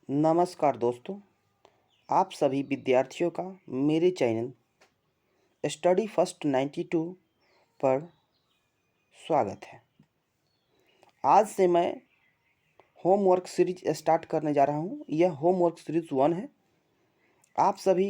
नमस्कार दोस्तों, आप सभी विद्यार्थियों का मेरे चैनल स्टडी फर्स्ट 92 पर स्वागत है। आज से मैं होमवर्क सीरीज स्टार्ट करने जा रहा हूं। यह होमवर्क सीरीज 1 है। आप सभी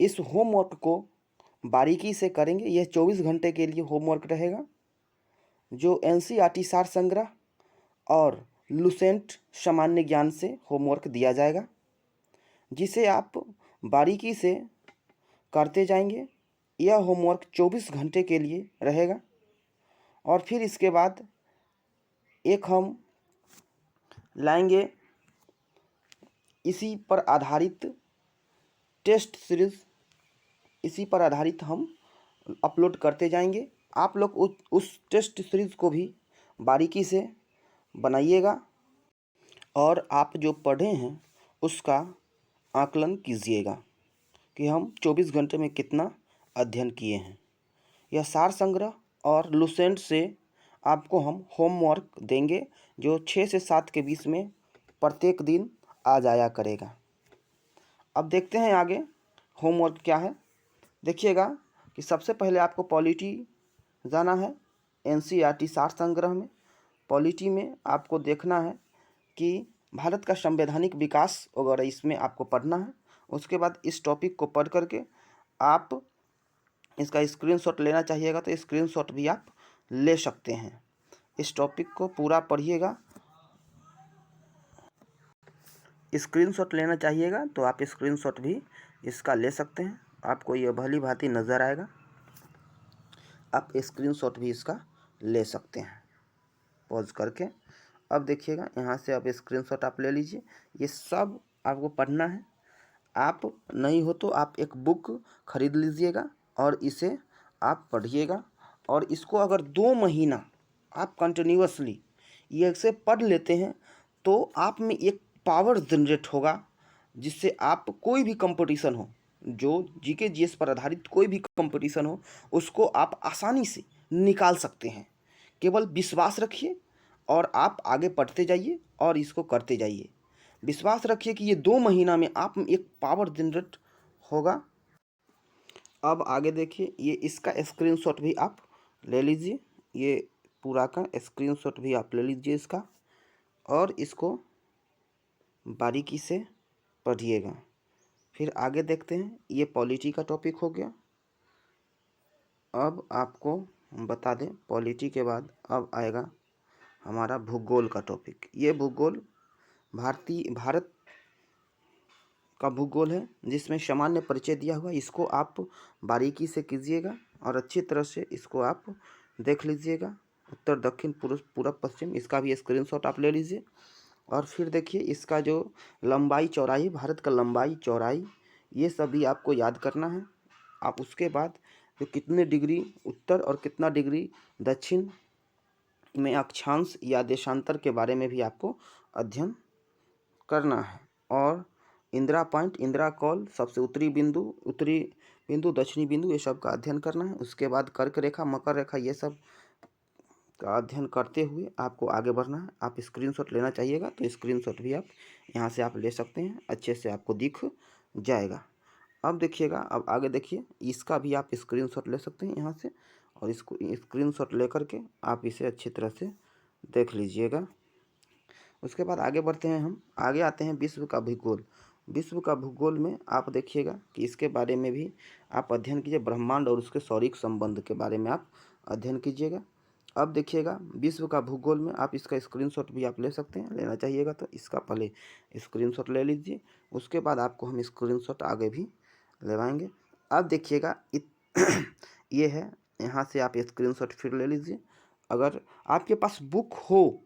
इस होमवर्क को बारीकी से करेंगे। यह 24 घंटे के लिए होमवर्क रहेगा, जो एनसीईआरटी सार संग्रह और लुसेंट सामान्य ज्ञान से होमवर्क दिया जाएगा, जिसे आप बारीकी से करते जाएंगे। यह होमवर्क 24 घंटे के लिए रहेगा और फिर इसके बाद एक हम लाएंगे इसी पर आधारित टेस्ट सीरीज। इसी पर आधारित हम अपलोड करते जाएंगे। आप लोग उस टेस्ट सीरीज को भी बारीकी से बनाइएगा और आप जो पढ़े हैं उसका आकलन कीजिएगा कि हम 24 घंटे में कितना अध्ययन किए हैं। यह सार संग्रह और लुसेंट से आपको हम होमवर्क देंगे, जो 6 से 7 के बीच में प्रत्येक दिन आ जाया करेगा। अब देखते हैं आगे होमवर्क क्या है। देखिएगा कि सबसे पहले आपको पॉलिटी जाना है एनसीईआरटी सार संग्रह में। पॉलिटी में आपको देखना है कि भारत का संवैधानिक विकास वगैरह इसमें आपको पढ़ना है। उसके बाद इस टॉपिक को पढ़ करके आप इसका स्क्रीनशॉट लेना चाहिएगा, तो स्क्रीनशॉट भी आप ले सकते हैं। इस टॉपिक को पूरा पढ़िएगा। स्क्रीनशॉट लेना चाहिएगा तो आप स्क्रीनशॉट भी इसका ले सकते हैं। आपको यह भली भांति नज़र आएगा, आप स्क्रीनशॉट भी इसका ले सकते हैं पॉज करके। अब देखिएगा, यहाँ से आप स्क्रीनशॉट आप ले लीजिए। ये सब आपको पढ़ना है। आप नहीं हो तो आप एक बुक खरीद लीजिएगा और इसे आप पढ़िएगा। और इसको अगर 2 महीना आप कंटिन्यूअसली ये से पढ़ लेते हैं तो आप में एक पावर जनरेट होगा, जिससे आप कोई भी कंपटीशन हो, जो जीके जीएस पर आधारित कोई भी कंपटीशन हो, उसको आप आसानी से निकाल सकते हैं। केवल विश्वास रखिए और आप आगे पढ़ते जाइए और इसको करते जाइए। विश्वास रखिए कि ये 2 महीना में आप में एक पावर जनरेट होगा। अब आगे देखिए, ये इसका स्क्रीनशॉट भी आप ले लीजिए। ये पूरा का स्क्रीनशॉट भी आप ले लीजिए इसका, और इसको बारीकी से पढ़िएगा। फिर आगे देखते हैं। ये पॉलिटी का टॉपिक हो गया। अब आपको बता दें, पॉलिटी के बाद अब आएगा हमारा भूगोल का टॉपिक। ये भूगोल भारत का भूगोल है, जिसमें सामान्य परिचय दिया हुआ है। इसको आप बारीकी से कीजिएगा और अच्छी तरह से इसको आप देख लीजिएगा। उत्तर दक्षिण पूर्व पश्चिम, इसका भी स्क्रीनशॉट आप ले लीजिए। और फिर देखिए, इसका जो लंबाई चौड़ाई, भारत का लंबाई चौड़ाई, ये सभी आपको याद करना है। आप उसके बाद जो कितने डिग्री उत्तर और कितना डिग्री दक्षिण में अक्षांश या देशांतर के बारे में भी आपको अध्ययन करना है। और इंदिरा पॉइंट, इंदिरा कॉल, सबसे उत्तरी बिंदु, दक्षिणी बिंदु, ये सब का अध्ययन करना है। उसके बाद कर्क रेखा, मकर रेखा, ये सब का अध्ययन करते हुए आपको आगे बढ़ना है। आप स्क्रीनशॉट लेना चाहिएगा तो स्क्रीनशॉट भी आप यहाँ से आप ले सकते हैं, अच्छे से आपको दिख जाएगा। अब देखिएगा, अब आगे देखिए, इसका भी आप स्क्रीनशॉट ले सकते हैं यहाँ से, और इसको स्क्रीनशॉट ले करके आप इसे अच्छी तरह से देख लीजिएगा। उसके बाद आगे बढ़ते हैं। हम आगे आते हैं विश्व का भूगोल। विश्व का भूगोल में आप देखिएगा कि इसके बारे में भी आप अध्ययन कीजिए। ब्रह्मांड और उसके सौरिक संबंध के बारे में आप अध्ययन कीजिएगा। अब देखिएगा, विश्व का भूगोल में आप इसका स्क्रीनशॉट भी आप ले सकते हैं। लेना चाहिएगा तो इसका पहले स्क्रीनशॉट ले लीजिए, उसके बाद आपको हम स्क्रीनशॉट आगे भी लेवाएंगे। अब देखिएगा, ये है, यहाँ से आप स्क्रीनशॉट फिर ले लीजिए। अगर आपके पास बुक हो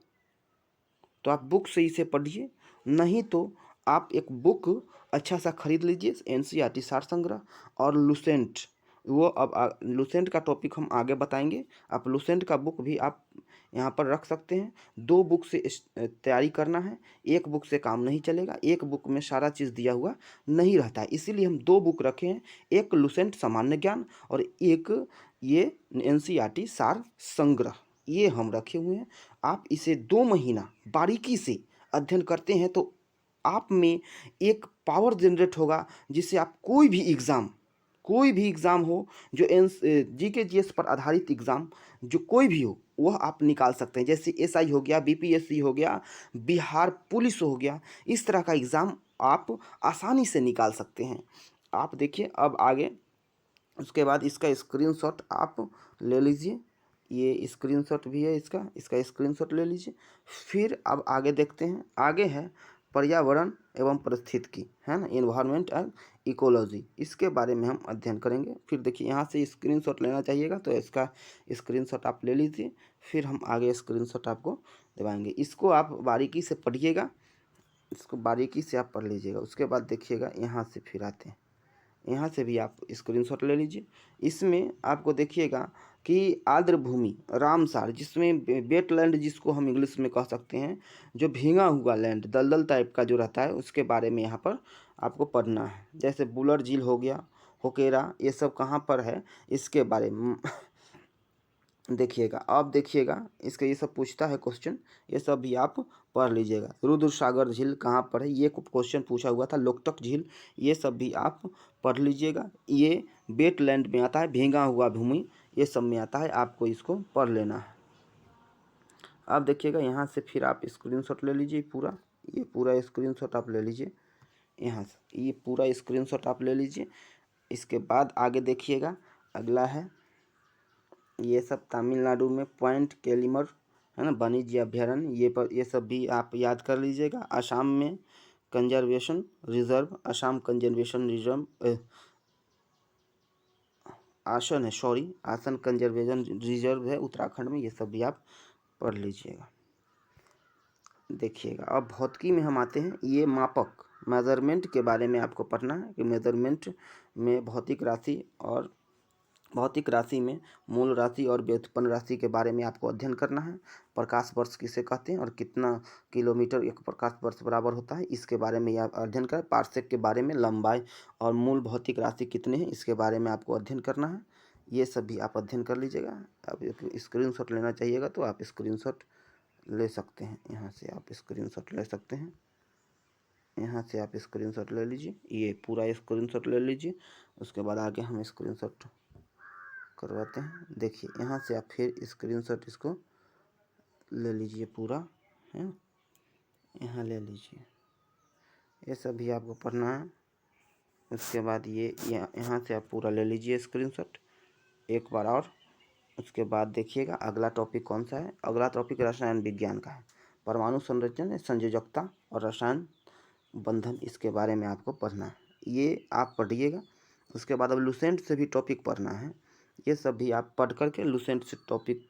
तो आप बुक से इसे पढ़िए, नहीं तो आप एक बुक अच्छा सा खरीद लीजिए, एनसीईआरटी सार संग्रह और लुसेंट। वो अब लुसेंट का टॉपिक हम आगे बताएंगे। आप लुसेंट का बुक भी आप यहाँ पर रख सकते हैं। 2 बुक से तैयारी करना है, एक बुक से काम नहीं चलेगा। एक बुक में सारा चीज़ दिया हुआ नहीं रहता है, इसीलिए हम 2 बुक रखे हैं, एक लुसेंट सामान्य ज्ञान और एक ये एनसीईआरटी सार संग्रह, ये हम रखे हुए हैं। आप इसे 2 महीना बारीकी से अध्ययन करते हैं तो आप में एक पावर जनरेट होगा जिससे आप कोई भी एग्ज़ाम हो, जो जीके जीएस पर आधारित एग्ज़ाम जो कोई भी हो वह आप निकाल सकते हैं। जैसे एसआई हो गया, बीपीएससी हो गया, बिहार पुलिस हो गया, इस तरह का एग्ज़ाम आप आसानी से निकाल सकते हैं। आप देखिए अब आगे, उसके बाद इसका स्क्रीनशॉट आप ले लीजिए, ये स्क्रीनशॉट भी है इसका स्क्रीनशॉट ले लीजिए। फिर अब आगे देखते हैं, आगे है पर्यावरण एवं पारिस्थितिकी, है ना, इन्वायरमेंट एंड इकोलॉजी, इसके बारे में हम अध्ययन करेंगे। फिर देखिए यहाँ से स्क्रीनशॉट लेना चाहिएगा, तो इसका स्क्रीनशॉट आप ले लीजिए, फिर हम आगे स्क्रीनशॉट आपको दिखाएंगे। इसको आप बारीकी से पढ़िएगा, इसको बारीकी से आप पढ़ लीजिएगा। उसके बाद देखिएगा यहाँ से फिर आते हैं, यहाँ से भी आप स्क्रीनशॉट ले लीजिए। इसमें आपको देखिएगा कि आर्द्र भूमि रामसार, जिसमें वेटलैंड जिसको हम इंग्लिश में कह सकते हैं, जो भींगा हुआ लैंड दलदल टाइप का जो रहता है, उसके बारे में यहाँ पर आपको पढ़ना है। जैसे बुलर झील हो गया, होकेरा, ये सब कहाँ पर है इसके बारे में देखिएगा। अब देखिएगा इसका ये सब पूछता है क्वेश्चन, ये सब भी आप पढ़ लीजिएगा। रुद्र सागर झील कहाँ पर है, ये क्वेश्चन पूछा हुआ था। लोकटक झील, ये सब भी आप पढ़ लीजिएगा। ये वेटलैंड में आता है, भींगा हुआ भूमि, ये सब में आता है, आपको इसको पढ़ लेना है। अब देखिएगा यहाँ से फिर आप स्क्रीनशॉट ले लीजिए, ये पूरा स्क्रीनशॉट आप ले लीजिए, यहाँ से ये पूरा स्क्रीनशॉट आप ले लीजिए। इसके बाद आगे देखिएगा, अगला है ये सब तमिलनाडु में पॉइंट कैलिमर, है ना, वन्यजीव अभ्यारण्य, ये सब भी आप याद कर लीजिएगा। आसाम में conservation reserve, Assam conservation reserve आसन कंजर्वेशन रिजर्व है उत्तराखंड में, ये सब भी आप पढ़ लीजिएगा। देखिएगा अब भौतिकी में हम आते हैं, ये मापक मेजरमेंट के बारे में आपको पढ़ना है कि मेजरमेंट में भौतिक राशि में मूल राशि और व्युत्पन्न राशि के बारे में आपको अध्ययन करना है। प्रकाश वर्ष किसे कहते हैं और कितना किलोमीटर एक प्रकाश वर्ष बराबर होता है, इसके बारे में आप अध्ययन करें। पार्सेक के बारे में, लंबाई और मूल भौतिक राशि कितने हैं, इसके बारे में आपको अध्ययन करना है। ये सब भी आप अध्ययन कर लीजिएगा। अब स्क्रीनशॉट लेना चाहिएगा तो आप स्क्रीनशॉट ले सकते हैं, यहाँ से आप स्क्रीनशॉट ले सकते हैं, यहाँ से आप स्क्रीनशॉट ले लीजिए, ये पूरा स्क्रीनशॉट ले लीजिए। उसके बाद आगे हम स्क्रीनशॉट करवाते हैं। देखिए यहाँ से आप फिर स्क्रीनशॉट इसको ले लीजिए पूरा, है, यहाँ ले लीजिए, ये सब भी आपको पढ़ना है। उसके बाद ये यहाँ से आप पूरा ले लीजिए स्क्रीनशॉट एक बार और। उसके बाद देखिएगा अगला टॉपिक कौन सा है, अगला टॉपिक रसायन विज्ञान का है। परमाणु संरचना, संयोजकता और रसायन बंधन, इसके बारे में आपको पढ़ना है, ये आप पढ़िएगा। उसके बाद अब लुसेंट से भी टॉपिक पढ़ना है, ये सब भी आप पढ़ करके लुसेंट से टॉपिक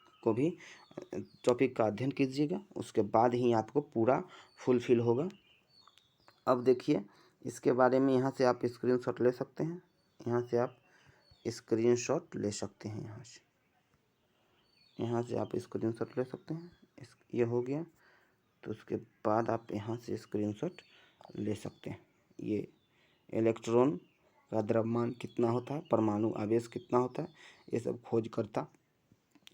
का अध्ययन कीजिएगा। उसके बाद ही आपको पूरा फुलफिल होगा। अब देखिए इसके बारे में यहाँ से आप स्क्रीनशॉट ले सकते हैं, यहाँ से आप स्क्रीनशॉट ले सकते हैं, यहाँ से आप स्क्रीनशॉट ले सकते हैं। ये हो गया, तो उसके बाद आप यहाँ से स्क्रीनशॉट ले सकते हैं। ये इलेक्ट्रॉन का द्रव्यमान कितना होता है, परमाणु आवेश कितना होता है, ये सब खोजकर्ता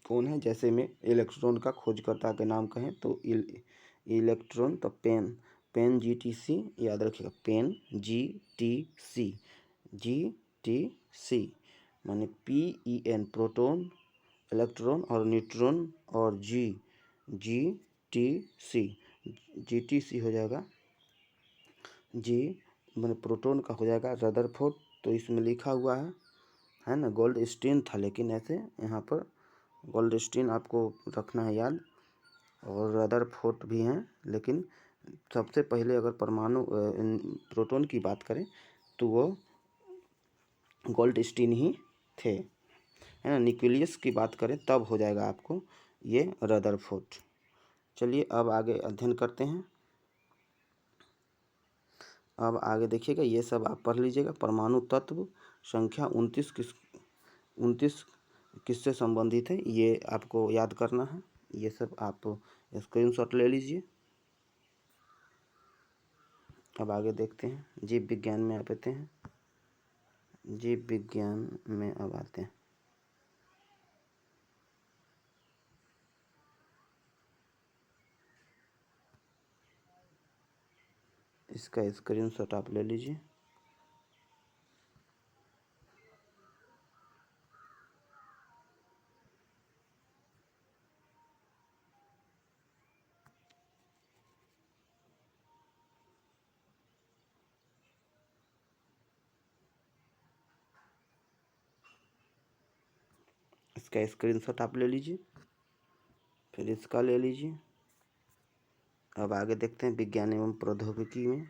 कौन है। जैसे में इलेक्ट्रॉन का खोजकर्ता के नाम कहें तो इलेक्ट्रॉन, तो पेन GTC याद रखिएगा, पेन GTC माने PEN प्रोटॉन, इलेक्ट्रॉन और न्यूट्रॉन, और GTC हो जाएगा, जी मैंने प्रोटॉन का हो जाएगा रदरफोर्ड। तो इसमें लिखा हुआ है ना, गोल्डस्टीन था, लेकिन ऐसे यहाँ पर गोल्डस्टीन आपको रखना है याद, और रदरफोर्ड भी हैं, लेकिन सबसे पहले अगर प्रोटॉन की बात करें तो वो गोल्डस्टीन ही थे, है ना। न्यूक्लियस की बात करें तब हो जाएगा आपको ये रदरफोर्ड। चलिए अब आगे अध्ययन करते हैं। अब आगे देखिएगा, ये सब आप पढ़ लीजिएगा। परमाणु तत्व संख्या 29 किससे संबंधित है, ये आपको याद करना है। ये सब आप स्क्रीनशॉट ले लीजिए। अब आगे देखते हैं, जीव विज्ञान में आप आते हैं, जीव विज्ञान में अब आते हैं। इसका स्क्रीनशॉट आप ले लीजिए। इसका स्क्रीनशॉट आप ले लीजिए, फिर इसका ले लीजिए। अब आगे देखते हैं विज्ञान एवं प्रौद्योगिकी में।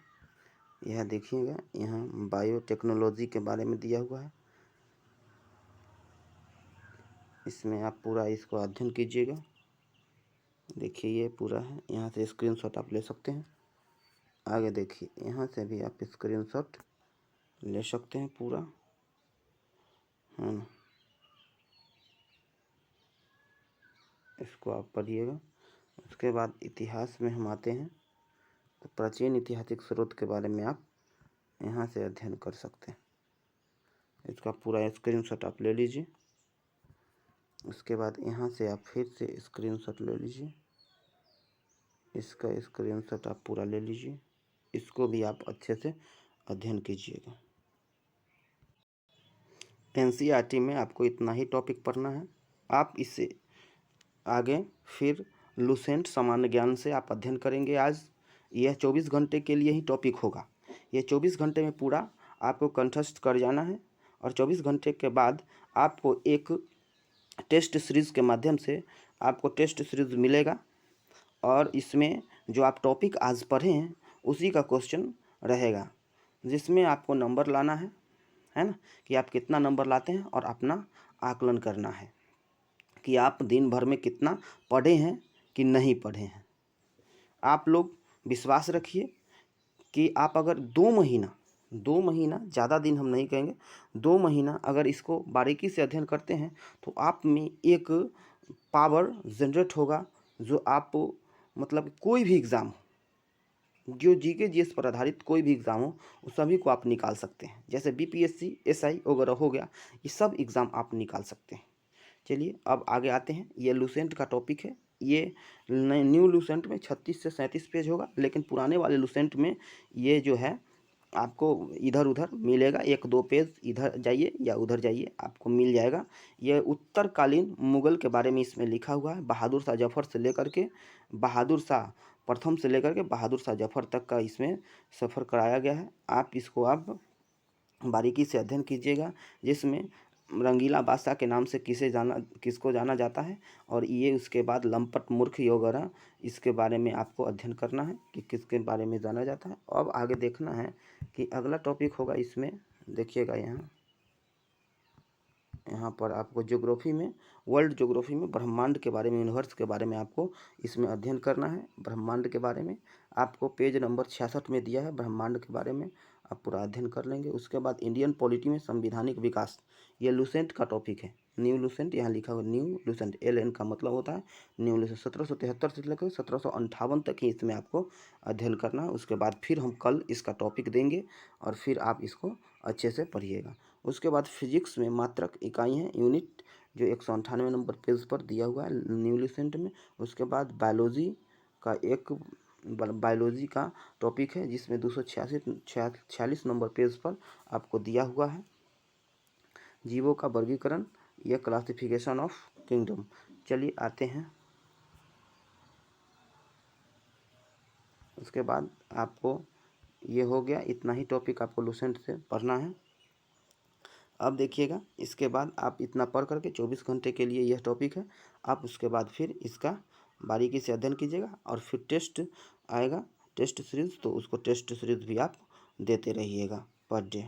यह देखिएगा, यहाँ बायोटेक्नोलॉजी के बारे में दिया हुआ है। इसमें आप पूरा इसको अध्ययन कीजिएगा। देखिए ये पूरा है, यहाँ से स्क्रीनशॉट आप ले सकते हैं। आगे देखिए, यहाँ से भी आप स्क्रीनशॉट ले सकते हैं पूरा, है ना। इसको आप पढ़िएगा। उसके बाद इतिहास में हम आते हैं, तो प्राचीन ऐतिहासिक स्रोत के बारे में आप यहाँ से अध्ययन कर सकते हैं। इसका पूरा स्क्रीनशॉट आप ले लीजिए। उसके बाद यहाँ से आप फिर से स्क्रीनशॉट ले लीजिए। इसका स्क्रीनशॉट आप पूरा ले लीजिए। इसको भी आप अच्छे से अध्ययन कीजिएगा। एनसीईआरटी में आपको इतना ही टॉपिक पढ़ना है। आप इससे आगे फिर लुसेंट सामान्य ज्ञान से आप अध्ययन करेंगे। आज यह 24 घंटे के लिए ही टॉपिक होगा। यह 24 घंटे में पूरा आपको कंठस्थ कर जाना है, और 24 घंटे के बाद आपको एक टेस्ट सीरीज़ के माध्यम से आपको टेस्ट सीरीज़ मिलेगा, और इसमें जो आप टॉपिक आज पढ़े हैं उसी का क्वेश्चन रहेगा, जिसमें आपको नंबर लाना है ना, कि आप कितना नंबर लाते हैं, और अपना आकलन करना है कि आप दिन भर में कितना पढ़े हैं कि नहीं पढ़े हैं। आप लोग विश्वास रखिए कि आप अगर 2 महीना ज़्यादा दिन हम नहीं कहेंगे, 2 महीना अगर इसको बारीकी से अध्ययन करते हैं तो आप में एक पावर जनरेट होगा, जो आप मतलब कोई भी एग्ज़ाम हो, जो जीके जीएस पर आधारित कोई भी एग्ज़ाम हो, उस सभी को आप निकाल सकते हैं। जैसे बीपीएससी, एसआई वगैरह हो गया, ये सब एग्ज़ाम आप निकाल सकते हैं। चलिए अब आगे आते हैं। ये लुसेंट का टॉपिक है। ये न्यू लुसेंट में 36 से 37 पेज होगा, लेकिन पुराने वाले लुसेंट में ये जो है आपको इधर उधर मिलेगा, 1-2 पेज इधर जाइए या उधर जाइए, आपको मिल जाएगा। ये उत्तरकालीन मुगल के बारे में इसमें लिखा हुआ है। बहादुर शाह जफ़र से लेकर के बहादुर शाह प्रथम से लेकर के बहादुर शाह जफ़र तक का इसमें सफ़र कराया गया है। आप इसको आप बारीकी से अध्ययन कीजिएगा, जिसमें रंगीला बादशाह के नाम से किसको जाना जाता है, और ये उसके बाद लंपट मूर्ख वगैरह, इसके बारे में आपको अध्ययन करना है कि किसके बारे में जाना जाता है। अब आगे देखना है कि अगला टॉपिक होगा इसमें। देखिएगा यहाँ पर आपको ज्योग्राफी में, वर्ल्ड ज्योग्राफी में ब्रह्मांड के बारे में, यूनिवर्स के बारे में आपको इसमें अध्ययन करना है। ब्रह्मांड के बारे में आपको पेज नंबर 66 में दिया है, ब्रह्मांड के बारे में आप पूरा अध्ययन कर लेंगे। उसके बाद इंडियन पॉलिटी में संविधानिक विकास, ये लुसेंट का टॉपिक है। न्यू लुसेंट यहाँ लिखा हुआ, न्यू लुसेंट, LN का मतलब होता है न्यू लुसेंट। 1773 से लेकर 1758 तक ही इसमें आपको अध्ययन करना है। उसके बाद फिर हम कल इसका टॉपिक देंगे, और फिर आप इसको अच्छे से पढ़िएगा। उसके बाद फिजिक्स में मात्रक इकाई है, यूनिट, जो 198 नंबर पेज पर दिया हुआ है न्यू लुसेंट में। उसके बाद बायोलॉजी का टॉपिक है, जिसमें 246 नंबर पेज पर आपको दिया हुआ है जीवों का वर्गीकरण, यह क्लासिफिकेशन ऑफ किंगडम। चलिए आते हैं। उसके बाद आपको ये हो गया, इतना ही टॉपिक आपको लुसेंट से पढ़ना है। अब देखिएगा, इसके बाद आप इतना पढ़ करके 24 घंटे के लिए यह टॉपिक है। आप उसके बाद फिर इसका बारीकी से अध्ययन कीजिएगा, और फिर टेस्ट आएगा, टेस्ट सीरीज़, तो उसको टेस्ट सीरीज़ भी आप देते रहिएगा पर डे।